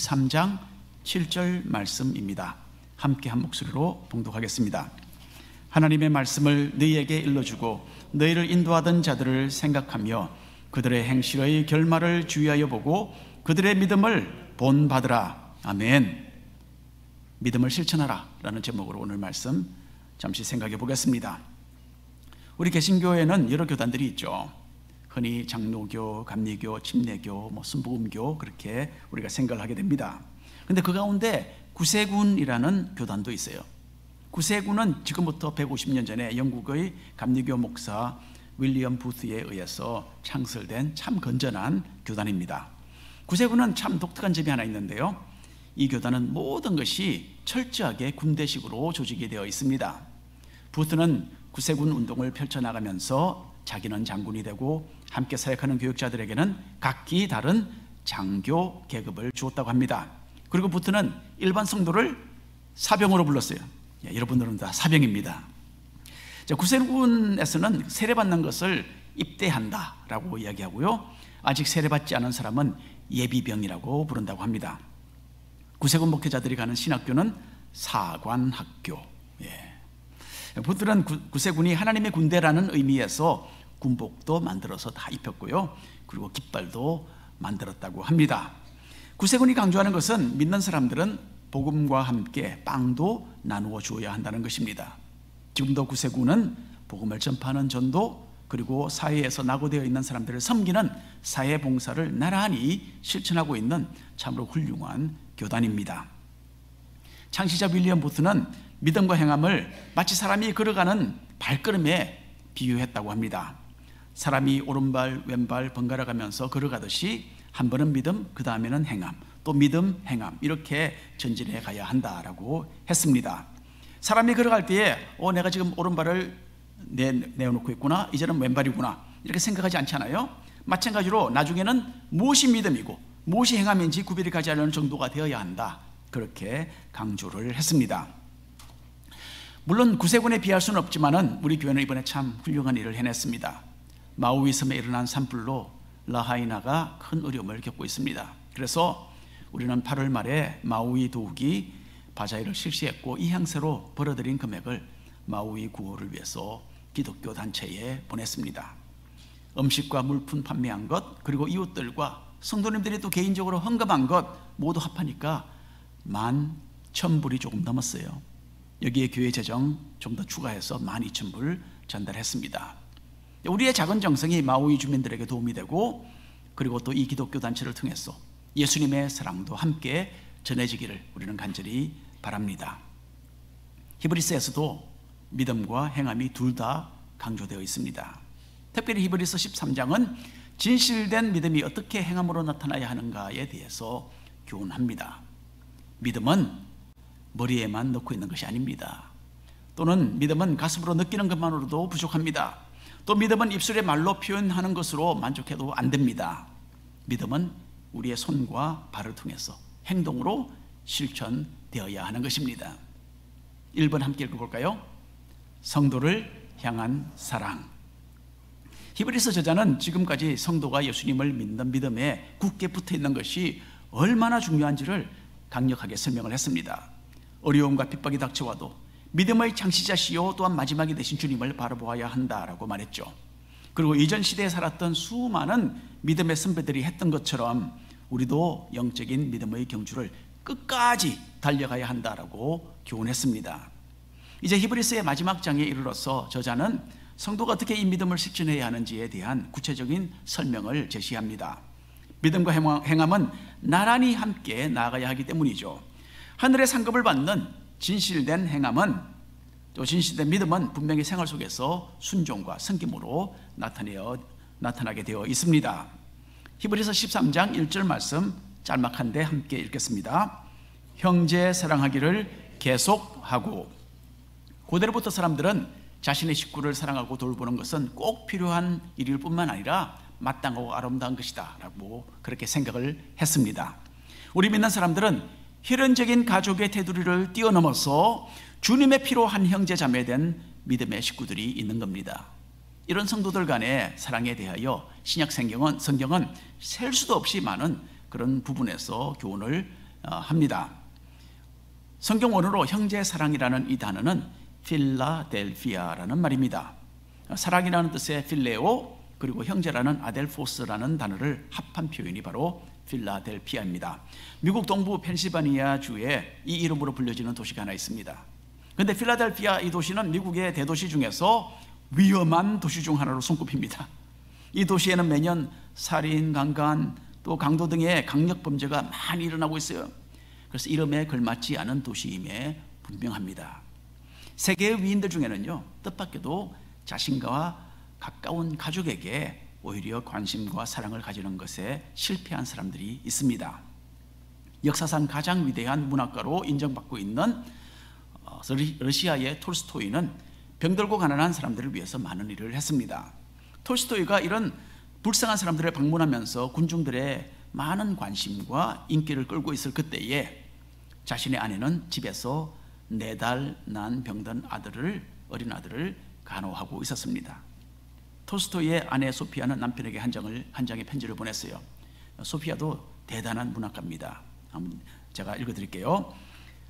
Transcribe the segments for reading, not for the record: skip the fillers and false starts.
13장 7절 말씀입니다. 함께 한 목소리로 봉독하겠습니다. 하나님의 말씀을 너희에게 일러주고 너희를 인도하던 자들을 생각하며 그들의 행실의 결말을 주의하여 보고 그들의 믿음을 본받으라. 아멘. 믿음을 실천하라 라는 제목으로 오늘 말씀 잠시 생각해 보겠습니다. 우리 개신교에는 여러 교단들이 있죠. 흔히 장로교, 감리교, 침례교, 순복음교 그렇게 우리가 생각을 하게 됩니다. 그런데 그 가운데 구세군이라는 교단도 있어요. 구세군은 지금부터 150년 전에 영국의 감리교 목사 윌리엄 부스에 의해서 창설된 참 건전한 교단입니다. 구세군은 참 독특한 점이 하나 있는데요, 이 교단은 모든 것이 철저하게 군대식으로 조직이 되어 있습니다. 부스는 구세군 운동을 펼쳐나가면서 자기는 장군이 되고 함께 사역하는 교역자들에게는 각기 다른 장교 계급을 주었다고 합니다. 그리고 부스는 일반 성도를 사병으로 불렀어요. 여러분들은 다 사병입니다. 구세군에서는 세례받는 것을 입대한다라고 이야기하고요, 아직 세례받지 않은 사람은 예비병이라고 부른다고 합니다. 구세군 목회자들이 가는 신학교는 사관학교. 부들은 구세군이 하나님의 군대라는 의미에서 군복도 만들어서 다 입혔고요, 그리고 깃발도 만들었다고 합니다. 구세군이 강조하는 것은 믿는 사람들은 복음과 함께 빵도 나누어 주어야 한다는 것입니다. 지금도 구세군은 복음을 전파하는 전도, 그리고 사회에서 낙오되어 있는 사람들을 섬기는 사회봉사를 나란히 실천하고 있는 참으로 훌륭한 교단입니다. 창시자 윌리엄 부스는 믿음과 행함을 마치 사람이 걸어가는 발걸음에 비유했다고 합니다. 사람이 오른발 왼발 번갈아 가면서 걸어가듯이 한 번은 믿음, 그 다음에는 행함, 또 믿음, 행함, 이렇게 전진해 가야 한다라고 했습니다. 사람이 걸어갈 때에 내가 지금 오른발을 내어놓고 있구나, 이제는 왼발이구나, 이렇게 생각하지 않잖아요. 마찬가지로 나중에는 무엇이 믿음이고 무엇이 행함인지 구별이 가지 않는 정도가 되어야 한다, 그렇게 강조를 했습니다. 물론 구세군에 비할 수는 없지만은 우리 교회는 이번에 참 훌륭한 일을 해냈습니다. 마우이 섬에 일어난 산불로 라하이나가 큰 어려움을 겪고 있습니다. 그래서 우리는 8월 말에 마우이 도우기 바자회를 실시했고, 이 행사로 벌어들인 금액을 마우이 구호를 위해서 기독교 단체에 보냈습니다. 음식과 물품 판매한 것, 그리고 이웃들과 성도님들이 또 개인적으로 헌금한 것 모두 합하니까 11,000불이 조금 넘었어요. 여기에 교회 재정 좀 더 추가해서 12,000불 전달했습니다. 우리의 작은 정성이 마우이 주민들에게 도움이 되고, 그리고 또 이 기독교 단체를 통해서 예수님의 사랑도 함께 전해지기를 우리는 간절히 바랍니다. 히브리서에서도 믿음과 행함이 둘 다 강조되어 있습니다. 특별히 히브리서 13장은 진실된 믿음이 어떻게 행함으로 나타나야 하는가에 대해서 교훈합니다. 믿음은 머리에만 넣고 있는 것이 아닙니다. 또는 믿음은 가슴으로 느끼는 것만으로도 부족합니다. 또 믿음은 입술의 말로 표현하는 것으로 만족해도 안 됩니다. 믿음은 우리의 손과 발을 통해서 행동으로 실천되어야 하는 것입니다. 1번 함께 읽어볼까요? 성도를 향한 사랑. 히브리서 저자는 지금까지 성도가 예수님을 믿는 믿음에 굳게 붙어 있는 것이 얼마나 중요한지를 강력하게 설명을 했습니다. 어려움과 핍박이 닥쳐와도 믿음의 창시자시요 또한 마지막이 되신 주님을 바라보아야 한다라고 말했죠. 그리고 이전 시대에 살았던 수많은 믿음의 선배들이 했던 것처럼 우리도 영적인 믿음의 경주를 끝까지 달려가야 한다라고 교훈했습니다. 이제 히브리서의 마지막 장에 이르러서 저자는 성도가 어떻게 이 믿음을 실천해야 하는지에 대한 구체적인 설명을 제시합니다. 믿음과 행함은 나란히 함께 나아가야 하기 때문이죠. 하늘의 상급을 받는 진실된 행함은, 또 진실된 믿음은 분명히 생활 속에서 순종과 섬김으로 나타나게 되어 있습니다. 히브리서 13장 1절 말씀 짤막한데 함께 읽겠습니다. 형제 사랑하기를 계속하고. 고대로부터 사람들은 자신의 식구를 사랑하고 돌보는 것은 꼭 필요한 일일 뿐만 아니라 마땅하고 아름다운 것이다 라고 그렇게 생각을 했습니다. 우리 믿는 사람들은 혈연적인 가족의 테두리를 뛰어넘어서 주님의 피로 한 형제 자매 된 믿음의 식구들이 있는 겁니다. 이런 성도들 간의 사랑에 대하여 신약 성경은 셀 수도 없이 많은 그런 부분에서 교훈을 합니다. 성경 원어로 형제 사랑이라는 이 단어는 필라델피아라는 말입니다. 사랑이라는 뜻의 필레오 그리고 형제라는 아델포스라는 단어를 합한 표현이 바로 필라델피아입니다. 미국 동부 펜실바니아 주에 이 이름으로 불려지는 도시가 하나 있습니다. 그런데 필라델피아 이 도시는 미국의 대도시 중에서 위험한 도시 중 하나로 손꼽힙니다. 이 도시에는 매년 살인, 강간, 또 강도 등의 강력 범죄가 많이 일어나고 있어요. 그래서 이름에 걸맞지 않은 도시임에 분명합니다. 세계의 위인들 중에는요, 뜻밖에도 자신과 가까운 가족에게 오히려 관심과 사랑을 가지는 것에 실패한 사람들이 있습니다. 역사상 가장 위대한 문학가로 인정받고 있는 러시아의 톨스토이는 병들고 가난한 사람들을 위해서 많은 일을 했습니다. 톨스토이가 이런 불쌍한 사람들을 방문하면서 군중들의 많은 관심과 인기를 끌고 있을 그때에 자신의 아내는 집에서 4달 난 병든 어린 아들을 간호하고 있었습니다. 톨스토이의 아내 소피아는 남편에게 한 장의 편지를 보냈어요. 소피아도 대단한 문학가입니다. 제가 읽어드릴게요.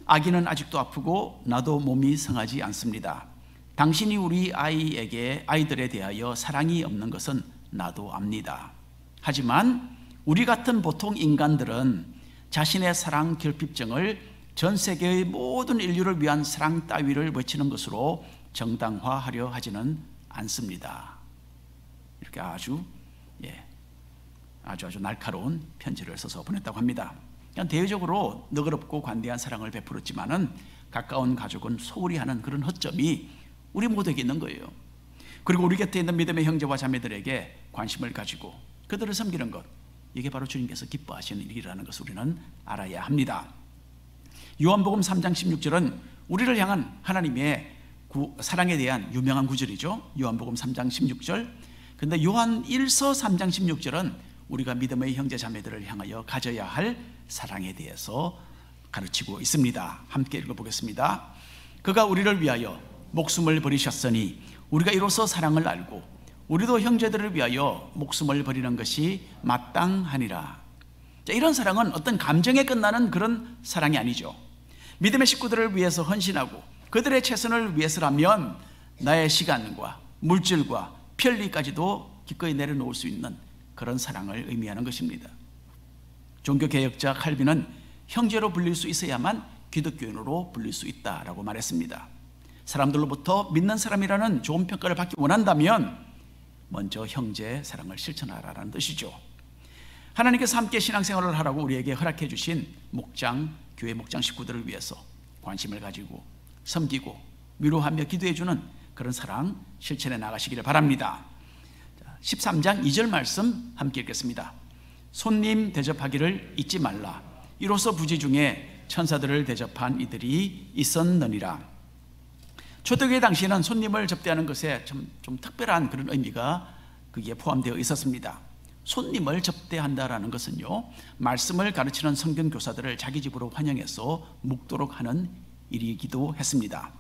아기는 아직도 아프고 나도 몸이 성하지 않습니다. 당신이 우리 아이들에 대하여 사랑이 없는 것은 나도 압니다. 하지만 우리 같은 보통 인간들은 자신의 사랑 결핍증을 전 세계의 모든 인류를 위한 사랑 따위를 외치는 것으로 정당화하려 하지는 않습니다. 이렇게 아주 날카로운 편지를 써서 보냈다고 합니다. 그냥 대외적으로 너그럽고 관대한 사랑을 베풀었지만은 가까운 가족은 소홀히 하는 그런 허점이 우리 모두에게 있는 거예요. 그리고 우리 곁에 있는 믿음의 형제와 자매들에게 관심을 가지고 그들을 섬기는 것, 이게 바로 주님께서 기뻐하시는 일이라는 것을 우리는 알아야 합니다. 요한복음 3장 16절은 우리를 향한 하나님의 사랑에 대한 유명한 구절이죠. 요한복음 3장 16절. 근데 요한 1서 3장 16절은 우리가 믿음의 형제 자매들을 향하여 가져야 할 사랑에 대해서 가르치고 있습니다. 함께 읽어보겠습니다. 그가 우리를 위하여 목숨을 버리셨으니 우리가 이로써 사랑을 알고 우리도 형제들을 위하여 목숨을 버리는 것이 마땅하니라. 자, 이런 사랑은 어떤 감정에 끝나는 그런 사랑이 아니죠. 믿음의 식구들을 위해서 헌신하고 그들의 최선을 위해서라면 나의 시간과 물질과 편리까지도 기꺼이 내려놓을 수 있는 그런 사랑을 의미하는 것입니다. 종교개혁자 칼빈은 형제로 불릴 수 있어야만 기독교인으로 불릴 수 있다라고 말했습니다. 사람들로부터 믿는 사람이라는 좋은 평가를 받기 원한다면 먼저 형제 사랑을 실천하라는 뜻이죠. 하나님께서 함께 신앙생활을 하라고 우리에게 허락해 주신 교회 목장 식구들을 위해서 관심을 가지고 섬기고 위로하며 기도해 주는 그런 사랑 실천해 나가시기를 바랍니다. 13장 2절 말씀 함께 읽겠습니다. 손님 대접하기를 잊지 말라. 이로써 부지 중에 천사들을 대접한 이들이 있었느니라. 초대교회 당시에는 손님을 접대하는 것에 좀 특별한 그런 의미가 거기에 포함되어 있었습니다. 손님을 접대한다라는 것은요, 말씀을 가르치는 성경 교사들을 자기 집으로 환영해서 묵도록 하는 일이기도 했습니다.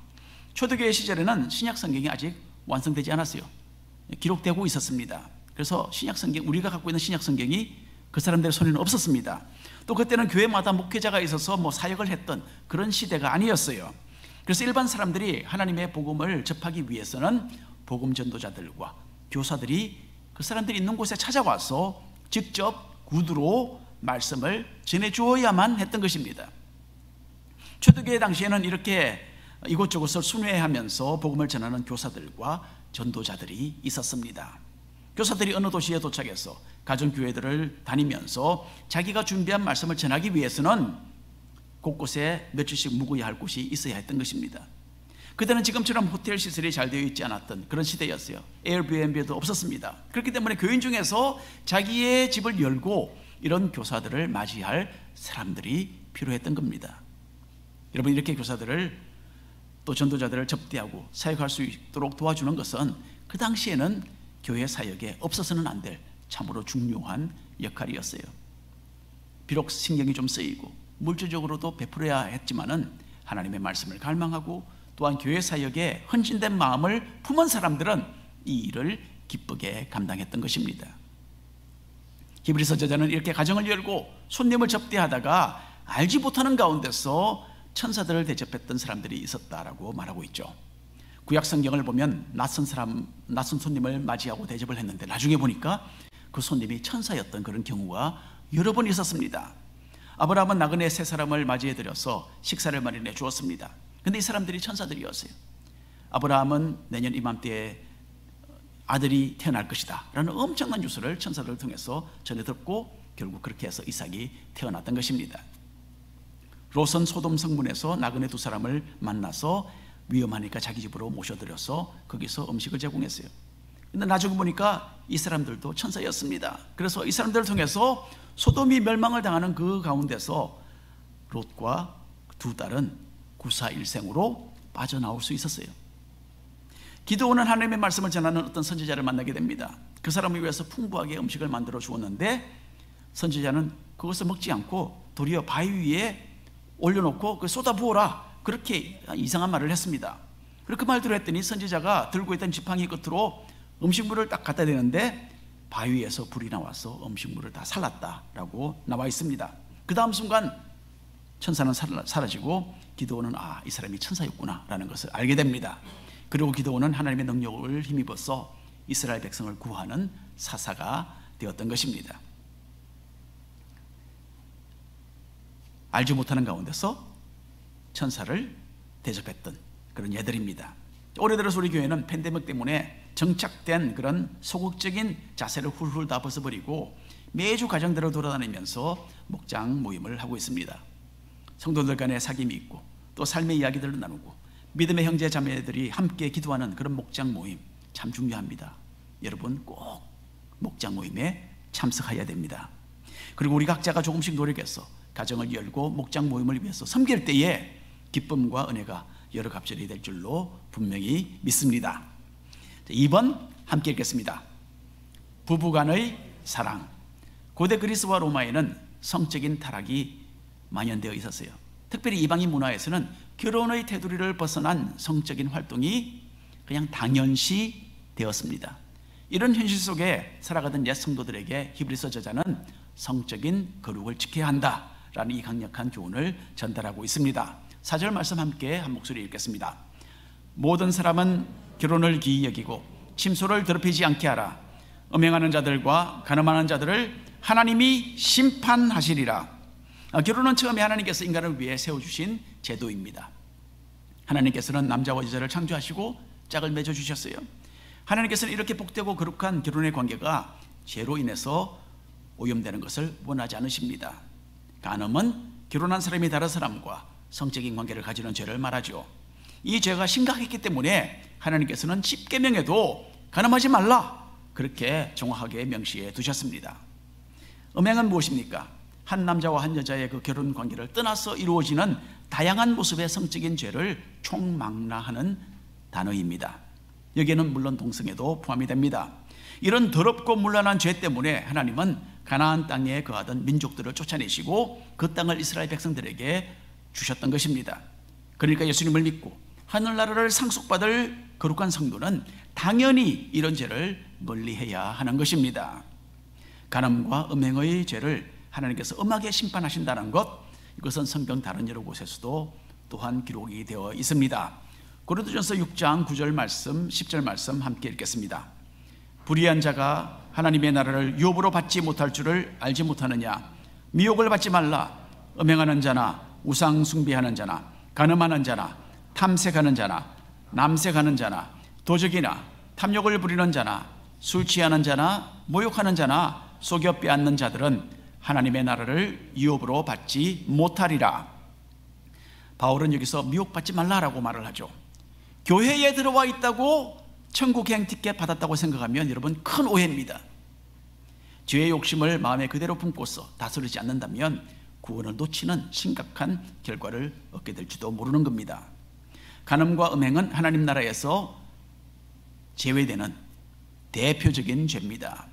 초대교회 시절에는 신약 성경이 아직 완성되지 않았어요. 기록되고 있었습니다. 그래서 신약 성경, 우리가 갖고 있는 신약 성경이 그 사람들의 손에는 없었습니다. 또 그때는 교회마다 목회자가 있어서 사역을 했던 그런 시대가 아니었어요. 그래서 일반 사람들이 하나님의 복음을 접하기 위해서는 복음 전도자들과 교사들이 그 사람들이 있는 곳에 찾아와서 직접 구두로 말씀을 전해주어야만 했던 것입니다. 초대교회 당시에는 이렇게 이곳저곳을 순회하면서 복음을 전하는 교사들과 전도자들이 있었습니다. 교사들이 어느 도시에 도착해서 가정교회들을 다니면서 자기가 준비한 말씀을 전하기 위해서는 곳곳에 몇 주씩 묵어야 할 곳이 있어야 했던 것입니다. 그때는 지금처럼 호텔 시설이 잘 되어 있지 않았던 그런 시대였어요. 에어비앤비도 없었습니다. 그렇기 때문에 교인 중에서 자기의 집을 열고 이런 교사들을 맞이할 사람들이 필요했던 겁니다. 여러분, 이렇게 교사들을 또 전도자들을 접대하고 사역할 수 있도록 도와주는 것은 그 당시에는 교회 사역에 없어서는 안 될 참으로 중요한 역할이었어요. 비록 신경이 좀 쓰이고 물질적으로도 베풀어야 했지만은 하나님의 말씀을 갈망하고 또한 교회 사역에 헌신된 마음을 품은 사람들은 이 일을 기쁘게 감당했던 것입니다. 히브리서 저자는 이렇게 가정을 열고 손님을 접대하다가 알지 못하는 가운데서 천사들을 대접했던 사람들이 있었다라고 말하고 있죠. 구약 성경을 보면 낯선 손님을 맞이하고 대접을 했는데 나중에 보니까 그 손님이 천사였던 그런 경우가 여러 번 있었습니다. 아브라함은 나그네 세 사람을 맞이해 드려서 식사를 마련해 주었습니다. 근데 이 사람들이 천사들이었어요. 아브라함은 내년 이맘때에 아들이 태어날 것이다 라는 엄청난 뉴스를 천사들을 통해서 전해 듣고 결국 그렇게 해서 이삭이 태어났던 것입니다. 롯은 소돔 성문에서 나그네 두 사람을 만나서 위험하니까 자기 집으로 모셔들여서 거기서 음식을 제공했어요. 근데 나중에 보니까 이 사람들도 천사였습니다. 그래서 이 사람들을 통해서 소돔이 멸망을 당하는 그 가운데서 롯과 두 딸은 구사일생으로 빠져나올 수 있었어요. 기드온은 하나님의 말씀을 전하는 어떤 선지자를 만나게 됩니다. 그 사람을 위해서 풍부하게 음식을 만들어 주었는데 선지자는 그것을 먹지 않고 도리어 바위 위에 올려놓고 그 쏟아부어라, 그렇게 이상한 말을 했습니다. 그렇게 말대로 했더니 선지자가 들고 있던 지팡이 끝으로 음식물을 딱 갖다 대는데 바위에서 불이 나와서 음식물을 다 살랐다라고 나와 있습니다. 그 다음 순간 천사는 사라지고 기드온은 이 사람이 천사였구나 라는 것을 알게 됩니다. 그리고 기드온은 하나님의 능력을 힘입어서 이스라엘 백성을 구하는 사사가 되었던 것입니다. 알지 못하는 가운데서 천사를 대접했던 그런 예들입니다. 올해 들어서 우리 교회는 팬데믹 때문에 정착된 그런 소극적인 자세를 훌훌 다 벗어버리고 매주 가정대로 돌아다니면서 목장 모임을 하고 있습니다. 성도들 간에 사귐이 있고 또 삶의 이야기들을 나누고 믿음의 형제 자매들이 함께 기도하는 그런 목장 모임 참 중요합니다. 여러분 꼭 목장 모임에 참석해야 됩니다. 그리고 우리 각자가 조금씩 노력해서 가정을 열고 목장 모임을 위해서 섬길 때에 기쁨과 은혜가 여러 갑절이 될 줄로 분명히 믿습니다. 2번 함께 읽겠습니다. 부부간의 사랑. 고대 그리스와 로마에는 성적인 타락이 만연되어 있었어요. 특별히 이방인 문화에서는 결혼의 테두리를 벗어난 성적인 활동이 그냥 당연시 되었습니다. 이런 현실 속에 살아가던 옛 성도들에게 히브리서 저자는 성적인 거룩을 지켜야 한다라는 이 강력한 교훈을 전달하고 있습니다. 4절 말씀 함께 한 목소리 읽겠습니다. 모든 사람은 결혼을 기이 여기고 침소를 더럽히지 않게 하라. 음행하는 자들과 간음하는 자들을 하나님이 심판하시리라. 결혼은 처음에 하나님께서 인간을 위해 세워주신 제도입니다. 하나님께서는 남자와 여자를 창조하시고 짝을 맺어주셨어요. 하나님께서는 이렇게 복되고 거룩한 결혼의 관계가 죄로 인해서 오염되는 것을 원하지 않으십니다. 간음은 결혼한 사람이 다른 사람과 성적인 관계를 가지는 죄를 말하죠. 이 죄가 심각했기 때문에 하나님께서는 10계명에도 간음하지 말라 그렇게 정확하게 명시해 두셨습니다. 음행은 무엇입니까? 한 남자와 한 여자의 그 결혼 관계를 떠나서 이루어지는 다양한 모습의 성적인 죄를 총망라하는 단어입니다. 여기에는 물론 동성애도 포함이 됩니다. 이런 더럽고 문란한 죄 때문에 하나님은 가나안 땅에 거하던 민족들을 쫓아내시고 그 땅을 이스라엘 백성들에게 주셨던 것입니다. 그러니까 예수님을 믿고 하늘나라를 상속받을 거룩한 성도는 당연히 이런 죄를 멀리해야 하는 것입니다. 간음과 음행의 죄를 하나님께서 엄하게 심판하신다는 것, 이것은 성경 다른 여러 곳에서도 또한 기록이 되어 있습니다. 고린도전서 6장 9절 말씀 10절 말씀 함께 읽겠습니다. 불의한 자가 하나님의 나라를 유업으로 받지 못할 줄을 알지 못하느냐. 미혹을 받지 말라. 음행하는 자나 우상 숭배하는 자나 간음하는 자나 탐색하는 자나 남색하는 자나 도적이나 탐욕을 부리는 자나 술 취하는 자나 모욕하는 자나 속여 빼앗는 자들은 하나님의 나라를 유업으로 받지 못하리라. 바울은 여기서 미혹받지 말라라고 말을 하죠. 교회에 들어와 있다고 천국행 티켓 받았다고 생각하면 여러분 큰 오해입니다. 죄의 욕심을 마음에 그대로 품고서 다스리지 않는다면 구원을 놓치는 심각한 결과를 얻게 될지도 모르는 겁니다. 간음과 음행은 하나님 나라에서 제외되는 대표적인 죄입니다.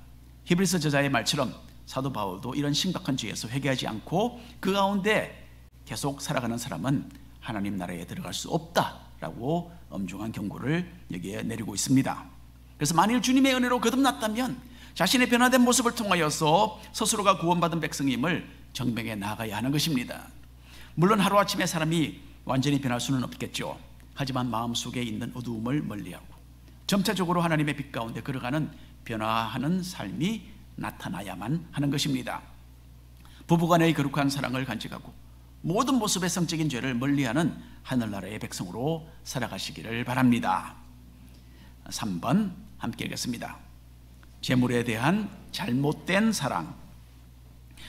히브리서 저자의 말처럼 사도 바울도 이런 심각한 죄에서 회개하지 않고 그 가운데 계속 살아가는 사람은 하나님 나라에 들어갈 수 없다라고 엄중한 경고를 여기에 내리고 있습니다. 그래서 만일 주님의 은혜로 거듭났다면 자신의 변화된 모습을 통하여서 스스로가 구원받은 백성임을 정명에 나아가야 하는 것입니다. 물론 하루아침에 사람이 완전히 변할 수는 없겠죠. 하지만 마음속에 있는 어두움을 멀리하고 점차적으로 하나님의 빛 가운데 걸어가는 변화하는 삶이 나타나야만 하는 것입니다. 부부간의 거룩한 사랑을 간직하고 모든 모습의 성적인 죄를 멀리하는 하늘나라의 백성으로 살아가시기를 바랍니다. 3번 함께 읽겠습니다. 재물에 대한 잘못된 사랑.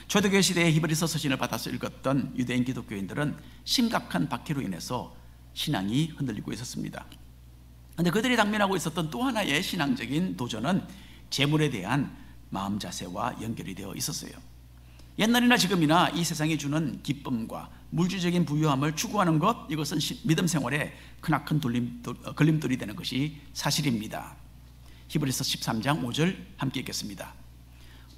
초대교회 시대에 히브리서 서신을 받아서 읽었던 유대인 기독교인들은 심각한 박해로 인해서 신앙이 흔들리고 있었습니다. 그런데 그들이 당면하고 있었던 또 하나의 신앙적인 도전은 재물에 대한 마음 자세와 연결이 되어 있었어요. 옛날이나 지금이나 이 세상이 주는 기쁨과 물질적인 부유함을 추구하는 것, 이것은 믿음 생활에 크나큰 걸림돌이 되는 것이 사실입니다. 히브리서 13장 5절 함께 읽겠습니다.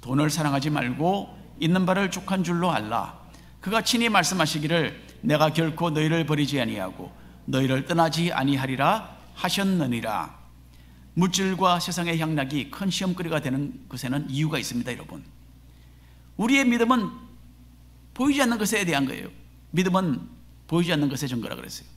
돈을 사랑하지 말고 있는 바를 족한 줄로 알라. 그가 친히 말씀하시기를 내가 결코 너희를 버리지 아니하고 너희를 떠나지 아니하리라 하셨느니라. 물질과 세상의 향락이 큰 시험거리가 되는 것에는 이유가 있습니다. 여러분, 우리의 믿음은 보이지 않는 것에 대한 거예요. 믿음은 보이지 않는 것의 증거라 그랬어요.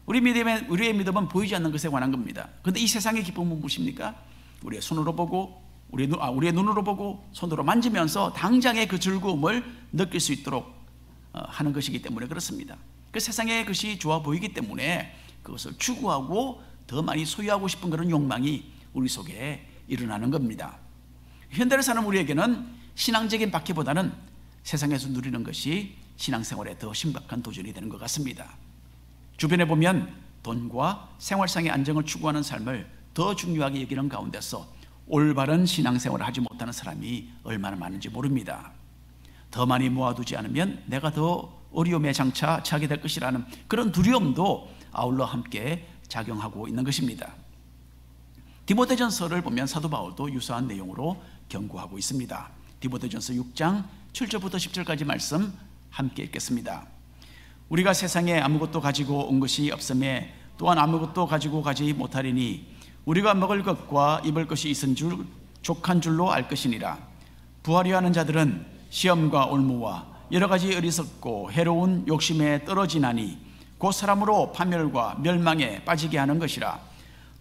우리의 믿음은 보이지 않는 것에 관한 겁니다. 그런데 이 세상의 기쁨은 무엇입니까? 우리의 손으로 보고 우리의 눈으로 보고 손으로 만지면서 당장의 그 즐거움을 느낄 수 있도록 하는 것이기 때문에 그렇습니다. 그 세상의 것이 좋아 보이기 때문에 그것을 추구하고 더 많이 소유하고 싶은 그런 욕망이 우리 속에 일어나는 겁니다. 현대를 사는 우리에게는 신앙적인 박해보다는 세상에서 누리는 것이 신앙생활에 더 심각한 도전이 되는 것 같습니다. 주변에 보면 돈과 생활상의 안정을 추구하는 삶을 더 중요하게 여기는 가운데서 올바른 신앙생활을 하지 못하는 사람이 얼마나 많은지 모릅니다. 더 많이 모아두지 않으면 내가 더 어려움에 장차 처하게 될 것이라는 그런 두려움도 아울러 함께 작용하고 있는 것입니다. 디모데전서를 보면 사도 바울도 유사한 내용으로 경고하고 있습니다. 디모데전서 6장 7절부터 10절까지 말씀 함께 읽겠습니다. 우리가 세상에 아무것도 가지고 온 것이 없음에 또한 아무것도 가지고 가지 못하리니 우리가 먹을 것과 입을 것이 있은 줄 족한 줄로 알 것이니라. 부하려 하는 자들은 시험과 올무와 여러 가지 어리석고 해로운 욕심에 떨어지나니 곧 사람으로 파멸과 멸망에 빠지게 하는 것이라.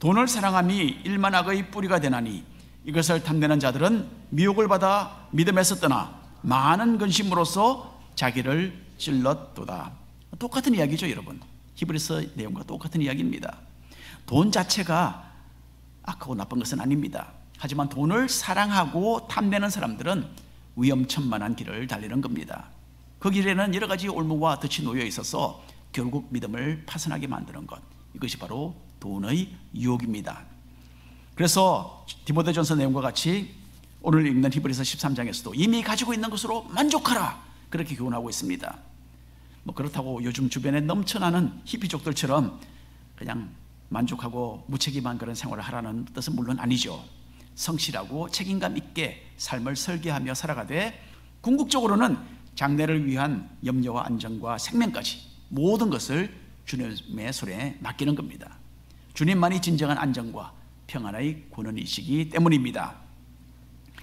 돈을 사랑함이 일만 악의 뿌리가 되나니 이것을 탐내는 자들은 미혹을 받아 믿음에서 떠나 많은 근심으로써 자기를 찔렀도다. 똑같은 이야기죠, 여러분. 히브리서 내용과 똑같은 이야기입니다. 돈 자체가 악하고 나쁜 것은 아닙니다. 하지만 돈을 사랑하고 탐내는 사람들은 위험천만한 길을 달리는 겁니다. 그 길에는 여러 가지 올무와 덫이 놓여 있어서 결국 믿음을 파산하게 만드는 것, 이것이 바로 돈의 유혹입니다. 그래서 디모데전서 내용과 같이 오늘 읽는 히브리서 13장에서도 이미 가지고 있는 것으로 만족하라, 그렇게 교훈하고 있습니다. 그렇다고 요즘 주변에 넘쳐나는 히피족들처럼 그냥 만족하고 무책임한 그런 생활을 하라는 뜻은 물론 아니죠. 성실하고 책임감 있게 삶을 설계하며 살아가되 궁극적으로는 장래를 위한 염려와 안정과 생명까지 모든 것을 주님의 손에 맡기는 겁니다. 주님만이 진정한 안정과 평안의 권원이시기 때문입니다.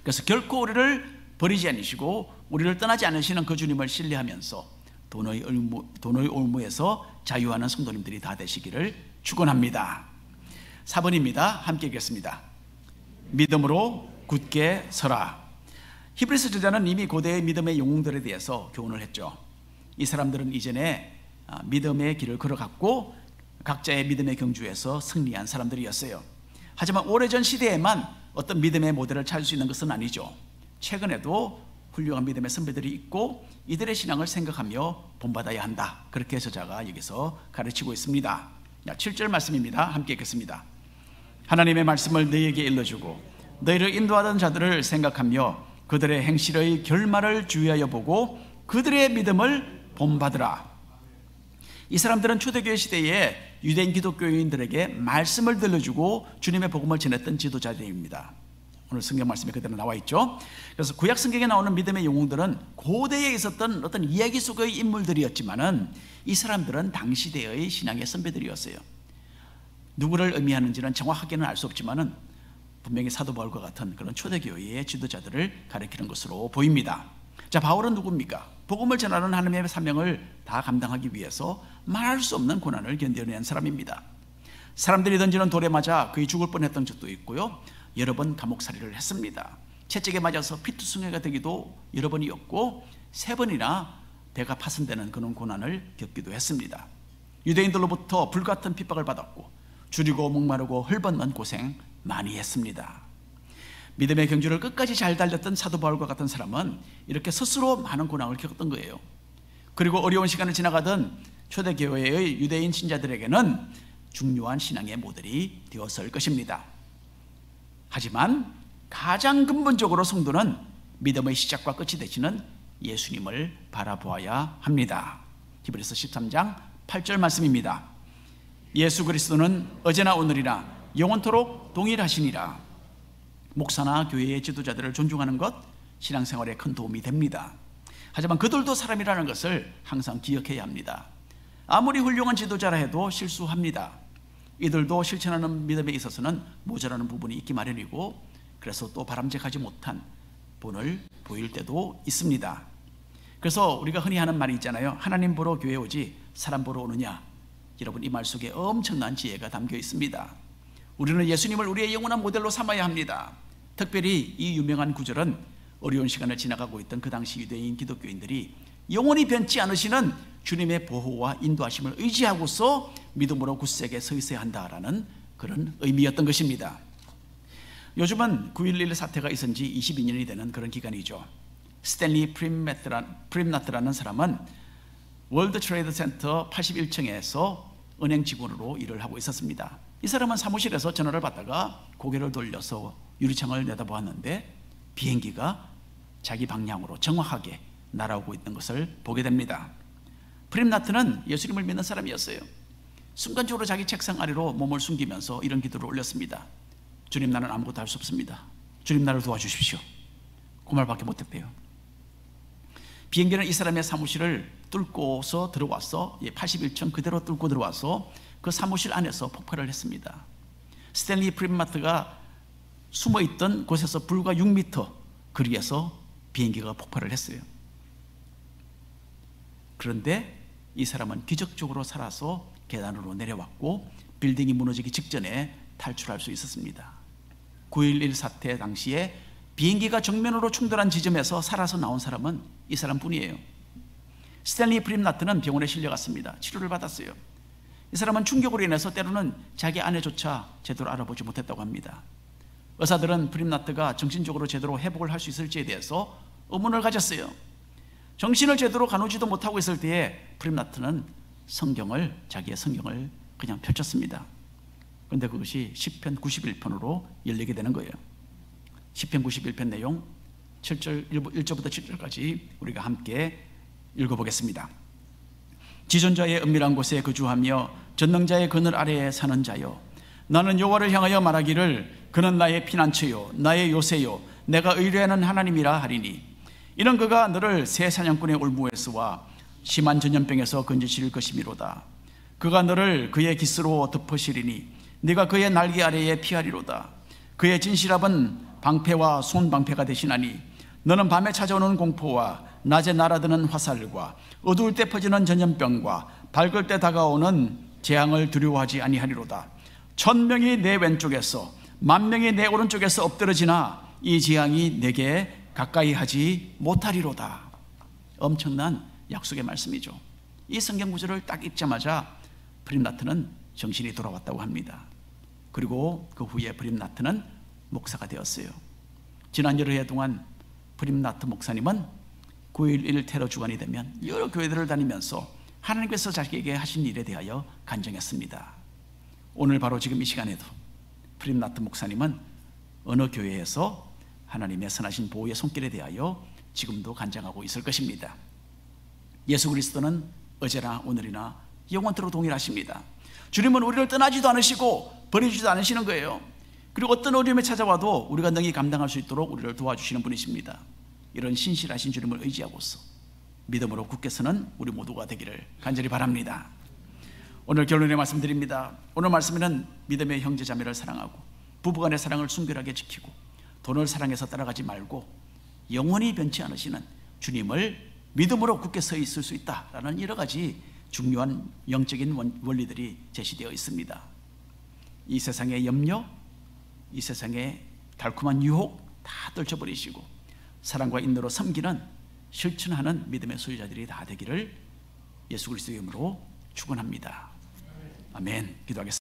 그래서 결코 우리를 버리지 않으시고 우리를 떠나지 않으시는 그 주님을 신뢰하면서 돈의 올무에서 자유하는 성도님들이 다 되시기를 축원합니다. 4번입니다. 함께 읽겠습니다. 믿음으로 굳게 서라. 히브리서 저자는 이미 고대의 믿음의 영웅들에 대해서 교훈을 했죠. 이 사람들은 이전에 믿음의 길을 걸어갔고 각자의 믿음의 경주에서 승리한 사람들이었어요. 하지만 오래전 시대에만 어떤 믿음의 모델을 찾을 수 있는 것은 아니죠. 최근에도 훌륭한 믿음의 선배들이 있고 이들의 신앙을 생각하며 본받아야 한다, 그렇게 저자가 여기서 가르치고 있습니다. 7절 말씀입니다. 함께 읽겠습니다. 하나님의 말씀을 너희에게 일러주고 너희를 인도하던 자들을 생각하며 그들의 행실의 결말을 주의하여 보고 그들의 믿음을 본받으라. 이 사람들은 초대교회 시대에 유대인 기독교인들에게 말씀을 들려주고 주님의 복음을 전했던 지도자들입니다. 오늘 성경 말씀에 그대로 나와 있죠. 그래서 구약 성경에 나오는 믿음의 영웅들은 고대에 있었던 어떤 이야기 속의 인물들이었지만은 이 사람들은 당시대의 신앙의 선배들이었어요. 누구를 의미하는지는 정확하게는 알 수 없지만은 분명히 사도 바울과 같은 그런 초대교회의 지도자들을 가리키는 것으로 보입니다. 자, 바울은 누굽니까? 복음을 전하는 하나님의 사명을 다 감당하기 위해서 말할 수 없는 고난을 견뎌낸 사람입니다. 사람들이 던지는 돌에 맞아 거의 죽을 뻔했던 적도 있고요, 여러 번 감옥살이를 했습니다. 채찍에 맞아서 피투성이가 되기도 여러 번이었고 3번이나 배가 파손되는 그런 고난을 겪기도 했습니다. 유대인들로부터 불같은 핍박을 받았고 줄이고 목마르고 헐벗는 고생 많이 했습니다. 믿음의 경주를 끝까지 잘 달렸던 사도 바울과 같은 사람은 이렇게 스스로 많은 고난을 겪었던 거예요. 그리고 어려운 시간을 지나가던 초대교회의 유대인 신자들에게는 중요한 신앙의 모델이 되었을 것입니다. 하지만 가장 근본적으로 성도는 믿음의 시작과 끝이 되시는 예수님을 바라보아야 합니다. 히브리서 13장 8절 말씀입니다. 예수 그리스도는 어제나 오늘이나 영원토록 동일하시니라. 목사나 교회의 지도자들을 존중하는 것 신앙생활에 큰 도움이 됩니다. 하지만 그들도 사람이라는 것을 항상 기억해야 합니다. 아무리 훌륭한 지도자라 해도 실수합니다. 이들도 실천하는 믿음에 있어서는 모자라는 부분이 있기 마련이고, 그래서 또 바람직하지 못한 본을 보일 때도 있습니다. 그래서 우리가 흔히 하는 말이 있잖아요. 하나님 보러 교회 오지 사람 보러 오느냐. 여러분, 이 말 속에 엄청난 지혜가 담겨 있습니다. 우리는 예수님을 우리의 영원한 모델로 삼아야 합니다. 특별히 이 유명한 구절은 어려운 시간을 지나가고 있던 그 당시 유대인 기독교인들이 영원히 변치 않으시는 주님의 보호와 인도하심을 의지하고서 믿음으로 굳세게 서 있어야 한다라는 그런 의미였던 것입니다. 요즘은 9.11 사태가 있은 지 22년이 되는 그런 기간이죠. 스탠리 프림나트라는 사람은 월드 트레이드 센터 81층에서 은행 직원으로 일을 하고 있었습니다. 이 사람은 사무실에서 전화를 받다가 고개를 돌려서 유리창을 내다보았는데 비행기가 자기 방향으로 정확하게 날아오고 있는 것을 보게 됩니다. 프림나트는 예수님을 믿는 사람이었어요. 순간적으로 자기 책상 아래로 몸을 숨기면서 이런 기도를 올렸습니다. 주님, 나는 아무것도 할 수 없습니다. 주님, 나를 도와주십시오. 그 말밖에 못했대요. 비행기는 이 사람의 사무실을 뚫고서 들어와서 81층 그대로 뚫고 들어와서 그 사무실 안에서 폭발을 했습니다. 스탠리 프림나트가 숨어있던 곳에서 불과 6m 거리에서 비행기가 폭발을 했어요. 그런데 이 사람은 기적적으로 살아서 계단으로 내려왔고 빌딩이 무너지기 직전에 탈출할 수 있었습니다. 9.11 사태 당시에 비행기가 정면으로 충돌한 지점에서 살아서 나온 사람은 이 사람뿐이에요. 스탠리 프림나트는 병원에 실려갔습니다. 치료를 받았어요. 이 사람은 충격으로 인해서 때로는 자기 아내조차 제대로 알아보지 못했다고 합니다. 의사들은 프림나트가 정신적으로 제대로 회복을 할 수 있을지에 대해서 의문을 가졌어요. 정신을 제대로 가누지도 못하고 있을 때에 프림나트는 자기의 성경을 그냥 펼쳤습니다. 그런데 그것이 시편 91편으로 열리게 되는 거예요. 시편 91편 내용 1절부터 7절까지 우리가 함께 읽어보겠습니다. 지존자의 은밀한 곳에 거주하며 전능자의 그늘 아래에 사는 자여, 나는 여호와를 향하여 말하기를 그는 나의 피난처요 나의 요새요 내가 의뢰하는 하나님이라 하리니, 이는 그가 너를 새 사냥꾼의 올무에서와 심한 전염병에서 건지실 것이미로다. 그가 너를 그의 깃으로 덮으시리니 네가 그의 날개 아래에 피하리로다. 그의 진실압은 방패와 손방패가 되시나니 너는 밤에 찾아오는 공포와 낮에 날아드는 화살과 어두울 때 퍼지는 전염병과 밝을 때 다가오는 재앙을 두려워하지 아니하리로다. 1000명이 내 왼쪽에서 10,000명이 내 오른쪽에서 엎드러지나 이 재앙이 내게 가까이 하지 못하리로다. 엄청난 약속의 말씀이죠. 이 성경 구절을 딱 읽자마자 프림나트는 정신이 돌아왔다고 합니다. 그리고 그 후에 프림나트는 목사가 되었어요. 지난 여러 해 동안 프림나트 목사님은 9.11 테러 주간이 되면 여러 교회들을 다니면서 하나님께서 자기에게 하신 일에 대하여 간증했습니다. 오늘 바로 지금 이 시간에도 프림나트 목사님은 어느 교회에서 하나님의 선하신 보호의 손길에 대하여 지금도 간증하고 있을 것입니다. 예수 그리스도는 어제나 오늘이나 영원토록 동일하십니다. 주님은 우리를 떠나지도 않으시고 버리지도 않으시는 거예요. 그리고 어떤 어려움이 찾아와도 우리가 능히 감당할 수 있도록 우리를 도와주시는 분이십니다. 이런 신실하신 주님을 의지하고서 믿음으로 굳게 서는 우리 모두가 되기를 간절히 바랍니다. 오늘 결론의 말씀드립니다. 오늘 말씀에는 믿음의 형제 자매를 사랑하고 부부간의 사랑을 순결하게 지키고 돈을 사랑해서 따라가지 말고 영원히 변치 않으시는 주님을 믿음으로 굳게 서 있을 수 있다라는 여러 가지 중요한 영적인 원리들이 제시되어 있습니다. 이 세상의 염려, 이 세상의 달콤한 유혹 다 떨쳐버리시고 사랑과 인내로 섬기는 실천하는 믿음의 소유자들이 다 되기를 예수 그리스도의 이름으로 축원합니다. 아멘. 기도하겠습니다.